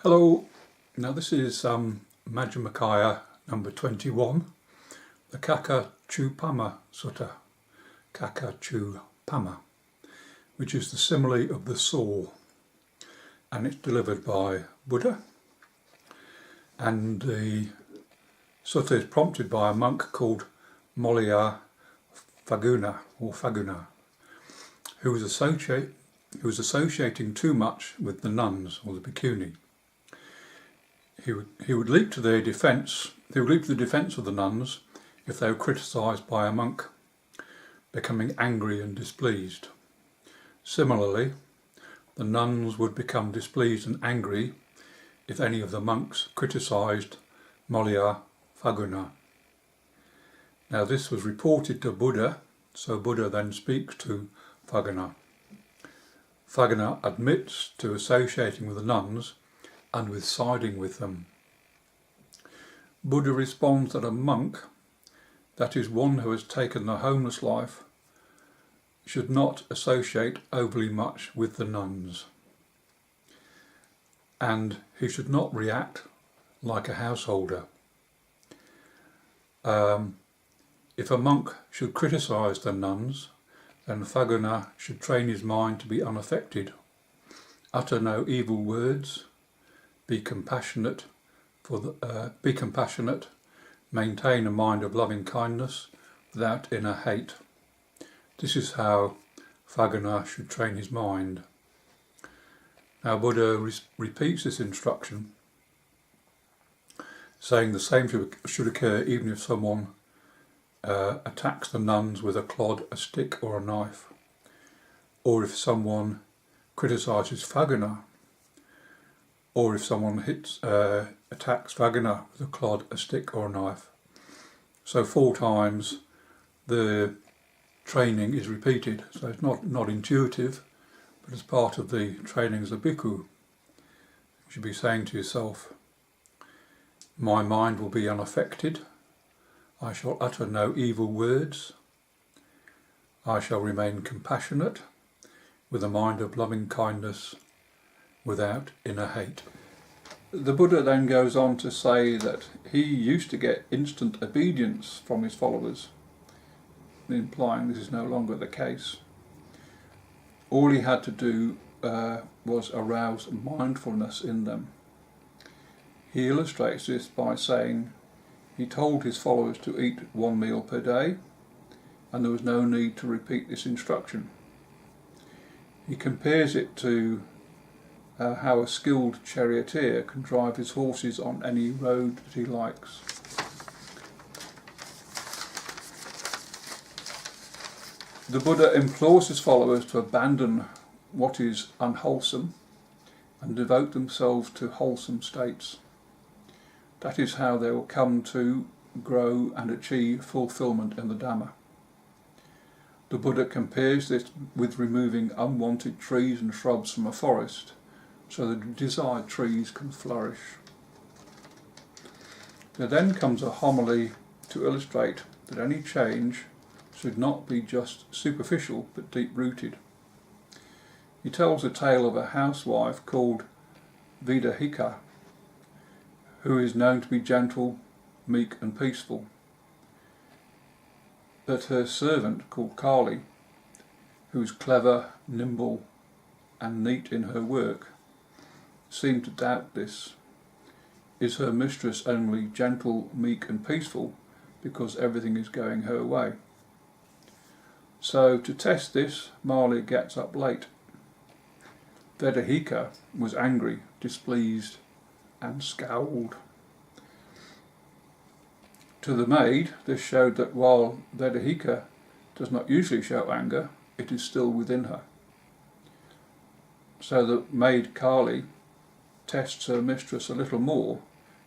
Hello, now this is Majjhima Nikaya number 21, the Kakachupama Sutta, Kakachupama, which is the simile of the saw, and it's delivered by Buddha. And the sutta is prompted by a monk called Molya Phaguna, who was associating too much with the nuns, or the bhikkhuni. He would leap to the defence of the nuns if they were criticised by a monk, becoming angry and displeased. Similarly, the nuns would become displeased and angry if any of the monks criticised Molya Phaguna. Now this was reported to Buddha, so Buddha then speaks to Phaguna. Phaguna admits to associating with the nuns and with siding with them. Buddha responds that a monk, that is one who has taken the homeless life, should not associate overly much with the nuns, and he should not react like a householder. If a monk should criticise the nuns, then Phaguna should train his mind to be unaffected, utter no evil words, be compassionate, maintain a mind of loving kindness without inner hate. This is how Phaguna should train his mind. Now Buddha repeats this instruction, saying the same should occur even if someone attacks the nuns with a clod, a stick or a knife, or if someone criticises Phaguna, or if someone attacks Phaguna with a clod, a stick or a knife. So 4 times the training is repeated. So it's not intuitive, but as part of the training as a bhikkhu. You should be saying to yourself, my mind will be unaffected. I shall utter no evil words. I shall remain compassionate with a mind of loving kindness without inner hate. The Buddha then goes on to say that he used to get instant obedience from his followers, implying this is no longer the case. All he had to do was arouse mindfulness in them. He illustrates this by saying he told his followers to eat 1 meal per day, and there was no need to repeat this instruction. He compares it to how a skilled charioteer can drive his horses on any road that he likes. The Buddha implores his followers to abandon what is unwholesome and devote themselves to wholesome states. That is how they will come to grow and achieve fulfillment in the Dhamma. The Buddha compares this with removing unwanted trees and shrubs from a forest, so the desired trees can flourish. There then comes a homily to illustrate that any change should not be just superficial but deep-rooted. He tells a tale of a housewife called Vidahika, who is known to be gentle, meek and peaceful. But her servant called Kali, who is clever, nimble and neat in her work, seemed to doubt this. Is her mistress only gentle, meek and peaceful because everything is going her way? So to test this, Mali gets up late. Vedahika was angry, displeased and scowled. To the maid, this showed that while Vedahika does not usually show anger, it is still within her. So the maid Kali tests her mistress a little more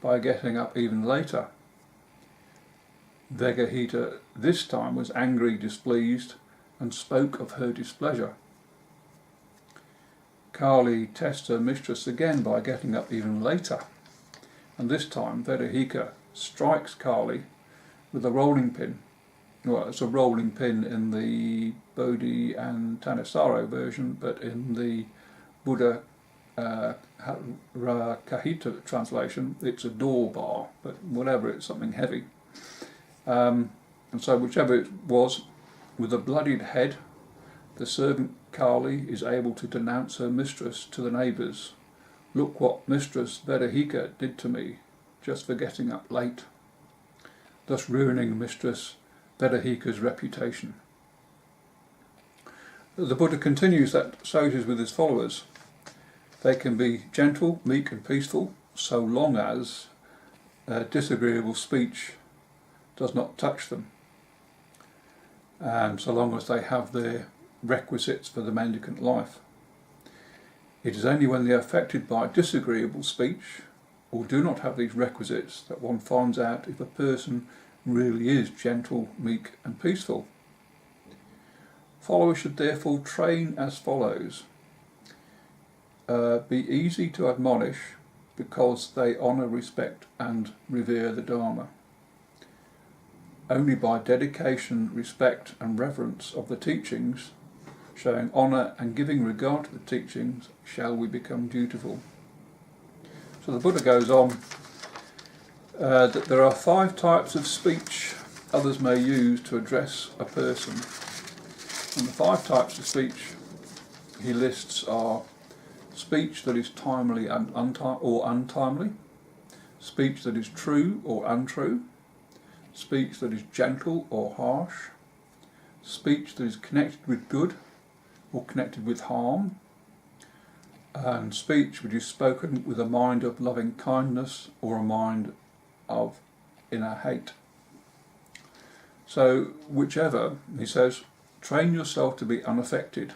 by getting up even later. Vedahika this time was angry, displeased, and spoke of her displeasure. Kali tests her mistress again by getting up even later, and this time Vedahika strikes Kali with a rolling pin. Well, it's a rolling pin in the Bodhi and Thanissaro version, but in the Buddha Kahita translation, it's a door bar, but whatever, it's something heavy. And so whichever it was, with a bloodied head, the servant Kali is able to denounce her mistress to the neighbours. Look what Mistress Vedahika did to me, just for getting up late, thus ruining Mistress Vedahika's reputation. The Buddha continues that so it is with his followers. They can be gentle, meek and peaceful, so long as disagreeable speech does not touch them, and so long as they have their requisites for the mendicant life. It is only when they are affected by disagreeable speech, or do not have these requisites, that one finds out if a person really is gentle, meek and peaceful. Followers should therefore train as follows. Be easy to admonish, because they honour, respect and revere the Dharma. Only by dedication, respect and reverence of the teachings, showing honour and giving regard to the teachings, shall we become dutiful. So the Buddha goes on that there are 5 types of speech others may use to address a person. And the 5 types of speech he lists are speech that is timely and untimely, speech that is true or untrue, speech that is gentle or harsh, speech that is connected with good or connected with harm, and speech which is spoken with a mind of loving kindness or a mind of inner hate. So whichever, he says, train yourself to be unaffected,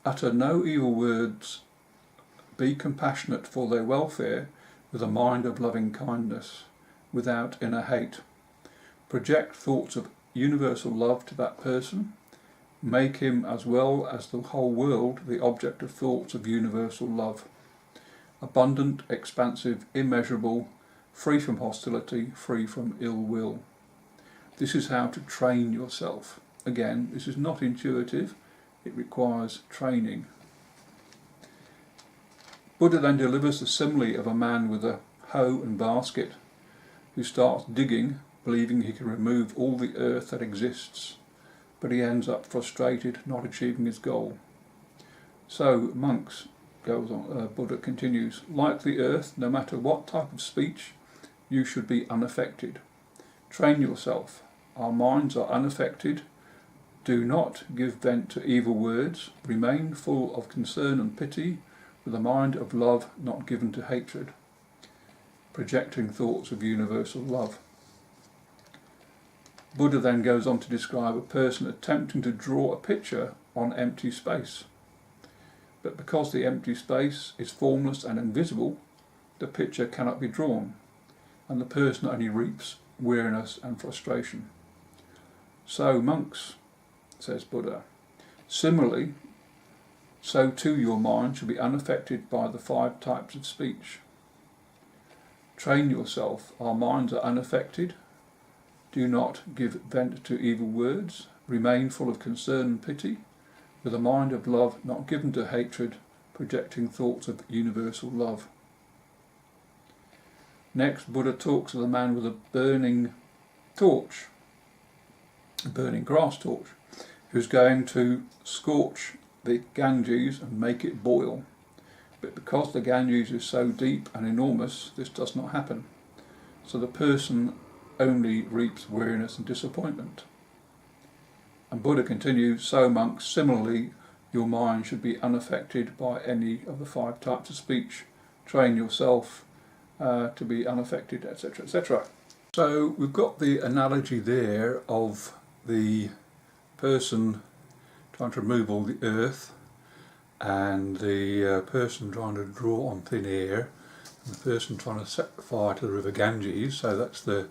utter no evil words, be compassionate for their welfare with a mind of loving kindness, without inner hate. Project thoughts of universal love to that person. Make him, as well as the whole world, the object of thoughts of universal love. Abundant, expansive, immeasurable, free from hostility, free from ill will. This is how to train yourself. Again, this is not intuitive, it requires training. Buddha then delivers the simile of a man with a hoe and basket who starts digging, believing he can remove all the earth that exists, but he ends up frustrated, not achieving his goal. So, monks, goes on, Buddha continues, like the earth, no matter what type of speech, you should be unaffected. Train yourself. Our minds are unaffected. Do not give vent to evil words. Remain full of concern and pity, with a mind of love not given to hatred, projecting thoughts of universal love. Buddha then goes on to describe a person attempting to draw a picture on empty space. But because the empty space is formless and invisible, the picture cannot be drawn, and the person only reaps weariness and frustration. So, monks, says Buddha, similarly, so too your mind should be unaffected by the 5 types of speech. Train yourself. Our minds are unaffected. Do not give vent to evil words. Remain full of concern and pity, with a mind of love not given to hatred, projecting thoughts of universal love. Next, Buddha talks of the man with a burning torch, a burning grass torch, who's going to scorch the Ganges and make it boil. But because the Ganges is so deep and enormous, this does not happen. So the person only reaps weariness and disappointment. And Buddha continues, so monks, similarly, your mind should be unaffected by any of the 5 types of speech. Train yourself to be unaffected, etc., etc. So we've got the analogy there of the person trying to remove all the earth, and the person trying to draw on thin air, and the person trying to set fire to the river Ganges. So that's the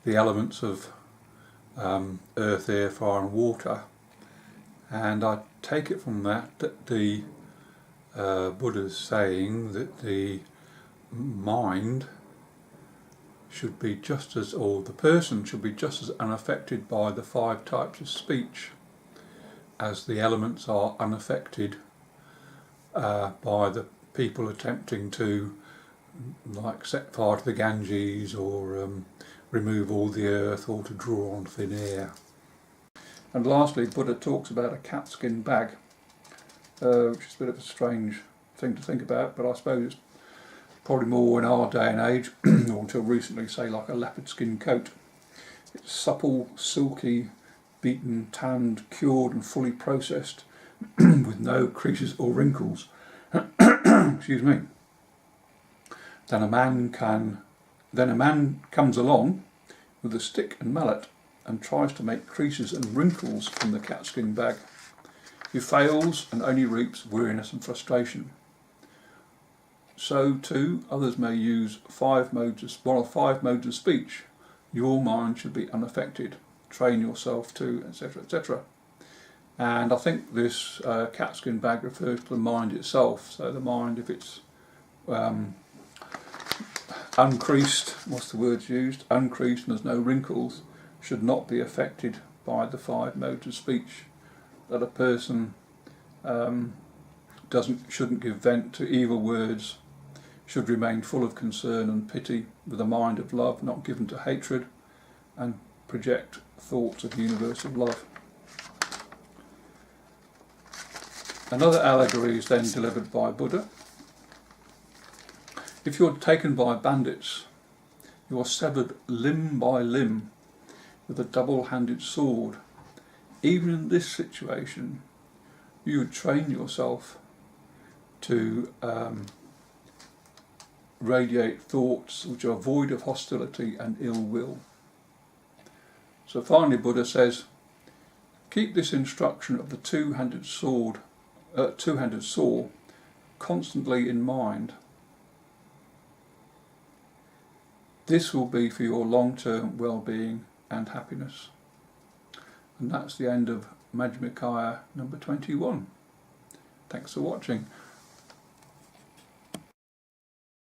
elements of earth, air, fire and water. And I take it from that the Buddha's saying that the mind should be just as, or the person should be just as unaffected by the 5 types of speech as the elements are unaffected by the people attempting to like set fire to the Ganges or remove all the earth or to draw on thin air. And lastly, Buddha talks about a cat skin bag, which is a bit of a strange thing to think about, but I suppose it's probably more in our day and age, or until recently, say like a leopard skin coat. It's supple, silky, beaten, tanned, cured and fully processed with no creases or wrinkles. Excuse me. Then a man comes along with a stick and mallet and tries to make creases and wrinkles in the catskin bag. He fails and only reaps weariness and frustration. So too, others may use one of 5 modes of speech. Your mind should be unaffected. Train yourself to, etc., etc. And I think this catskin bag refers to the mind itself. So the mind, if it's uncreased, what's the word used? Uncreased and there's no wrinkles, should not be affected by the 5 modes of speech. That a person shouldn't give vent to evil words, should remain full of concern and pity, with a mind of love not given to hatred, and project thoughts of universal love. Another allegory is then delivered by Buddha. If you're taken by bandits, you are severed limb by limb with a double-handed sword. Even in this situation, you would train yourself to radiate thoughts which are void of hostility and ill will. So finally Buddha says, keep this instruction of the two-handed saw constantly in mind. This will be for your long-term well-being and happiness. And that's the end of Majjhima Nikaya number 21. Thanks for watching.